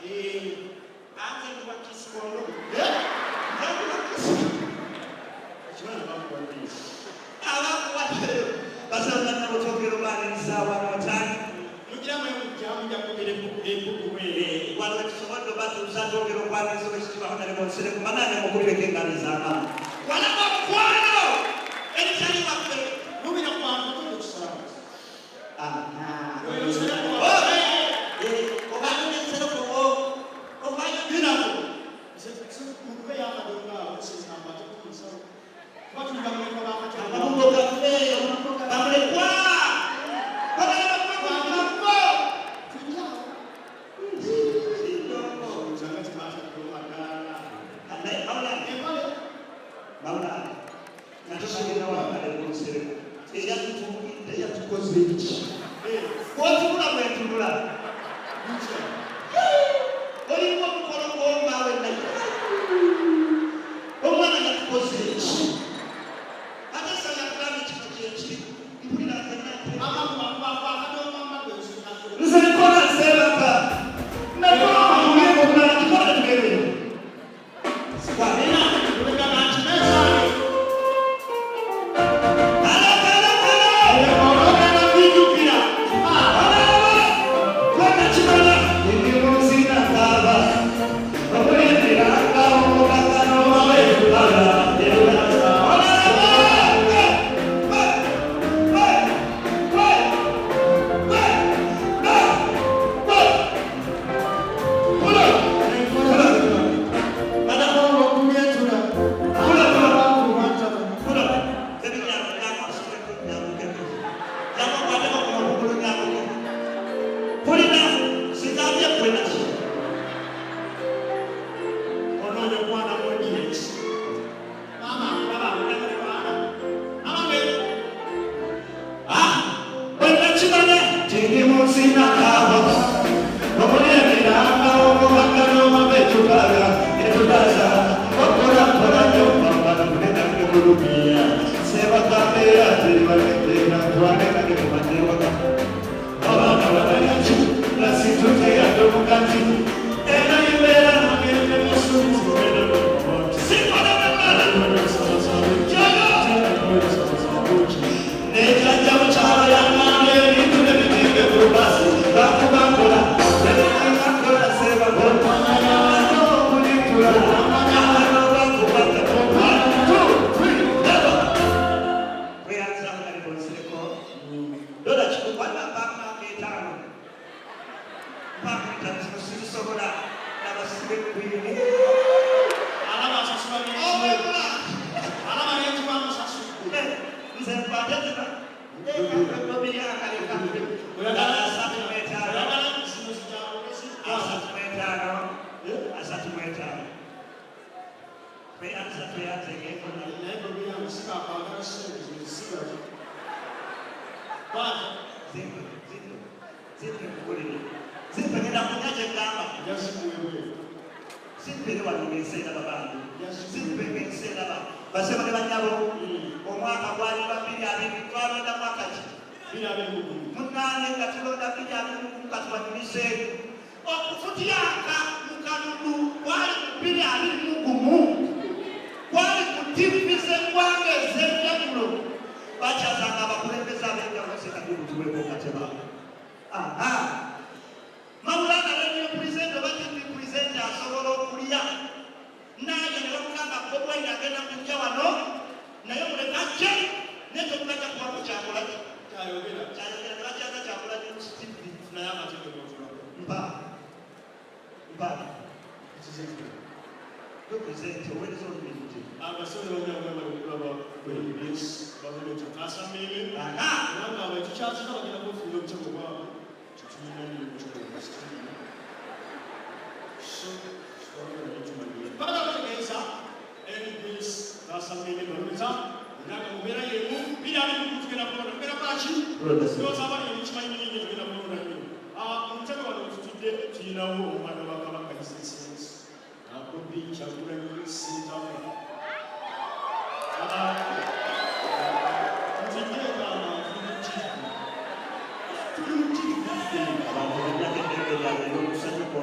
anze kubakisikondo basanga nabo tokero balisa wamotani mugira mwe mujyamu yakubire kukuwe wala kisobodo batu uzatokero kwanizo beshiba hana lebonsere kumanane mukubire kenganizana wala bakwano elitali wakwe mubira kwano tukusalamu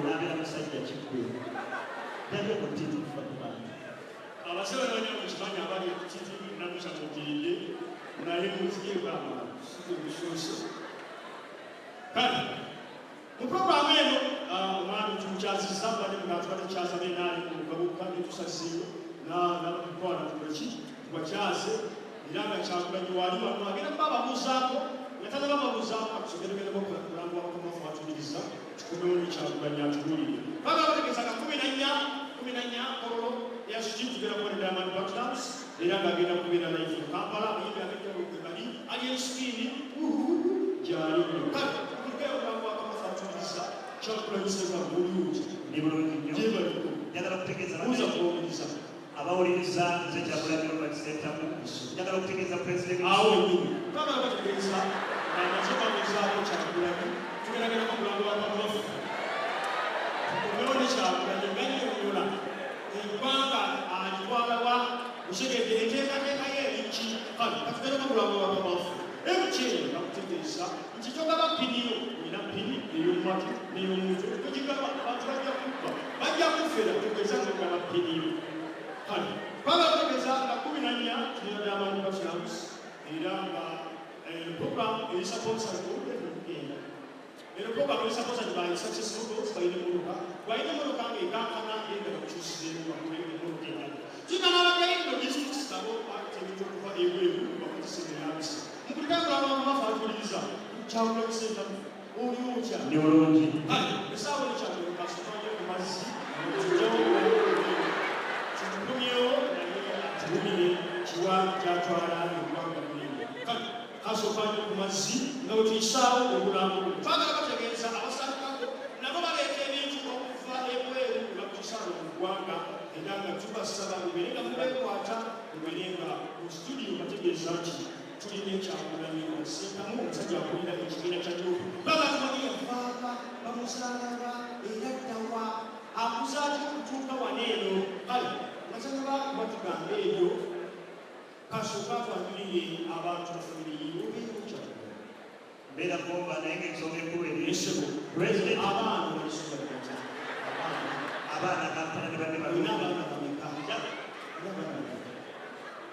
n'abeera musajja kiggwe yali omutiti kufatumana abasebe n'abanyamukimanyi abali ekititi namusa mugirire naye muzirwa ebisuuso kale mu programu eno omwami tumukyazizza bali mugatubadekyaza benaali mugabuka netusasiyo n'abatutwala tuleki tubakyaze era nga Kyagulanyi wali wano agenda kuba ababuuzaako nga tanabababuuzaako akusogeregeremu okulangira wakomafu atuliriza tukomewo ne Kyagulanyi atubulire baga bategeeza nga 14 kololo yasuti tugenda kubona Diamond Platnumz era ng'agenda kubeera live mu Kampala ayimbi agejjalukebali ali ensikiini gyali kale tukulikeyo okulangira wakomafu atuliriza Kyagulanyi seza bulungi ni bulungi nnyo gyebaliko njagala okutegeeza buuza kuwuliriza abawuliriza nze Kyagulanyi Robert Ssentamu njagala okutegeeza President awo ennyumi twagala bategeeza amaze babuuzaako Kyagulanyi tugeragera okulangira wakomafu tukomewo ne Kyagulanyi nga nnyonnyola eggwanga alitwalawa otegedde enteekateeka ye eriki kale katugenda okulangira wakomafu MTN bakutegeeza nti togaba piniyo olina pini ey'omumatu n'ey'omutwe togigaba abantu bajja kubba bajja kufera tegeeza ng'ogaba piniyo kale twagala bategeeza nga 14 tulina Diamond Platnumz era nga programu eyisaponsago ekugenda ero programu eyisaponsago by Successful Goals balina emmotoka balina emmotoka ng'ekankana ngenda bakukyusiremu bakubeera emmotoka endala tulina n'abagayingo disitulikisi nabo bategeeza okuva ebweru bakozesa ebyabisa mukulikangulanga amafu atuliriza Kyagulanyi Ssentamu oliwo otya ni bulungi kale esaawa ne Kyagulanyi kasomanye ku mazzi tutukumyewo tubumire kiwa kyatwala eggwanga mulimu kale kasokanye ku mazzi nga bwe tuyisaawo obulambulo twagala bategeeza abasangako nabo baleeta ebintu okuva ebweru bakuyisaawo mu ggwanga era nga tubasaba mubere nga mubeekwata mubere nga mu studio bategeeza nti tulina Kyagulanyi Ssentamu omusajja akulira ekibiina kya Nuupu baba tumanyi yavaaka bamusalaba era ddawa akuzaaki okutuuka wano eno kale basanga batugamba ebyo kasooka twanyulire abantu bafamiri obeera Kyagulanyi mbeera kumba naye ng'ensonga enkulu esebo President abaana balisoma abaana Kampala ne banne balina balina abaana bameka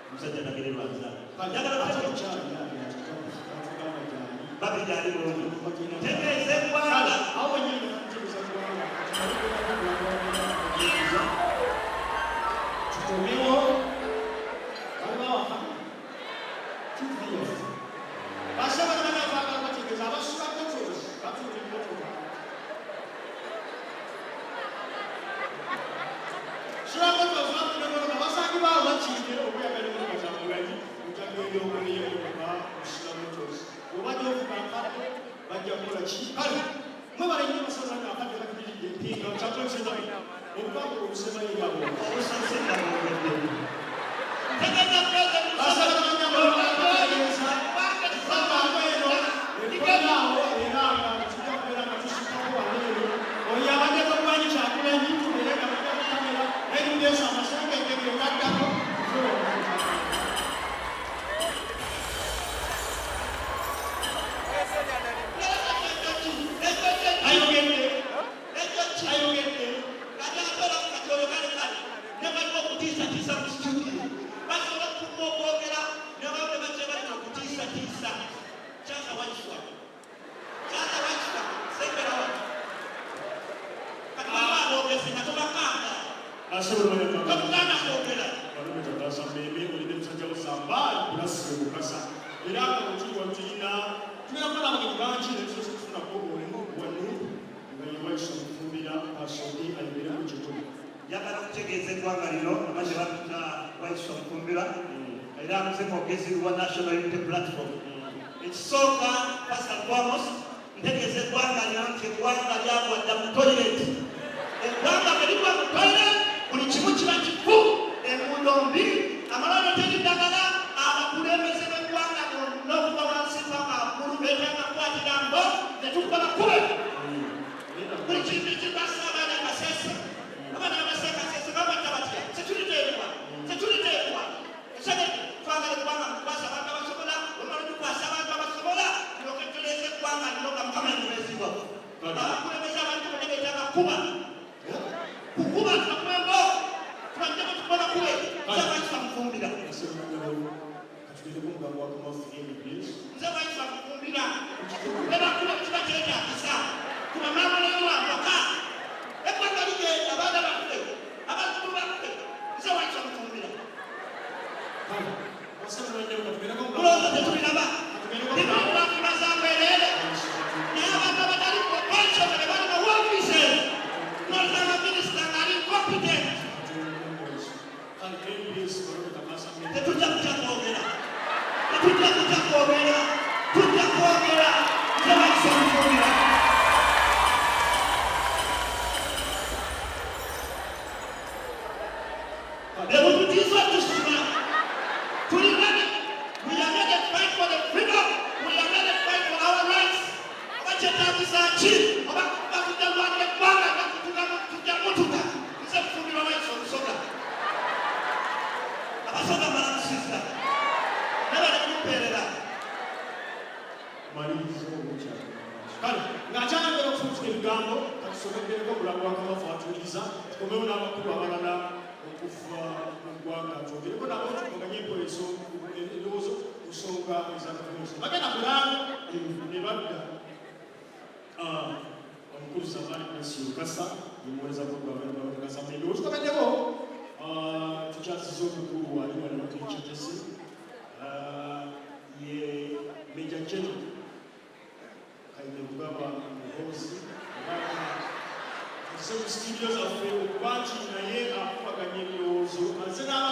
omusajja nagererwa nzaala babi gyali bulungi tegeeza eggwanga tukomewo basaba nabanyavaagala bategeeza abasuka motos batunda emmotoka sula motos batunda emmotoka basangibaawo bakiire okuyagala emmotoka Kyagulanyi mutageeryokuliyo emmotoka osula motos obajja okukankadde bajja kukola ki kale mwe balenye basazanya akadde kakitiridde empinga Kyagulanyi Ssentamu obugambo obusemayigabo obusansenda bwogedde basala banyabategeeza bagamba eno ekolaawo era nga tujja kubeera nga tusukako waleero oyo abadde tokumanyi Kyagulanyi tubeere nga bajja kukamera nayetudeesa amasengenge gegaddako ayogedde okutiisatiisa mu studio basobola okuma okwogera nababwe bajja balina okutiisatiisa kyaka wakiswa semberawa katubaba aboogezi nga tubakanga tokuganda kwogera era nga bwetuliwa tulina tugenda kukola abagenyi bangi netusobola okufunako omulimu wano nga yewakisa okufumbira asooke ayogeremu kyetuli njagala okutegeeza eggwanga lino amaze batuta Waiswa Mufumbira era amuze mwogezi wa National Unity Platform ekisooka Pastor Kwamos ntegeeza eggwanga lino nti eggwanga lyagwadda mu toyireti eggwanga bwe ligwa mu toyireti buli kimu kiba kifu enguudo mbi amalwaliro teriddagala abakulembeze b'eggwanga n'okuva wansi paka waggulu beetaaga kukwatira mbo ne tukola kube buli kintu kibasa abaana Kasese abaana Kasese babatta batya setuliteekwa twagala eggwanga mukwasa abantu abasobola omala tukwasa abantu abasobola tulyoke tuleese eggwanga lino nga Mukama enyumezibwa abakulembeze abantu bonna beetaaga kuba kukuba tukamwembo tunajema tukona kuwe nzaba isa mfumbira katugireko omugabo wa kamafu please nzaba isa mfumbira beba kuba kiba kyenya kisa kuba mama leo waka ekwa kalije abada bakwe abantu bakwe nzaba isa mfumbira wasema ndio katugireko omugabo kuloza tetulaba ndipo bakibaza mbelele n'abantu abatali koponsho bali mu wofisi n'olutanga minisita ng'ali competent tetujja kujja kwogera tujja kwogera nzebayisa mufumira ebututiisa tusima tuli ready. We are ready to fight for the freedom. We are ready to fight for our rights. Abachetagisa ki bakutjalwanira eggwanga tujja mutuka nze kufumira waiso omusoga abasoga balamusiza nebale kumperera maliriza omukyalo kale ng'akyayagala okufuutika ebigambo katusomeddereko obulamu bwa kamafu atuwuliriza tukomewo n'abakulu abalala okuva mu ggwanga twogereko nabo tukoganye empoleso endowoozo ku nsonga ezagavumenti bagenda kulanga ne badda omukulu Samani Nasio Kasa yemuweza ku gavumenti Kasa endowoozo tukomeddeko tukyasiza omukulu wali wali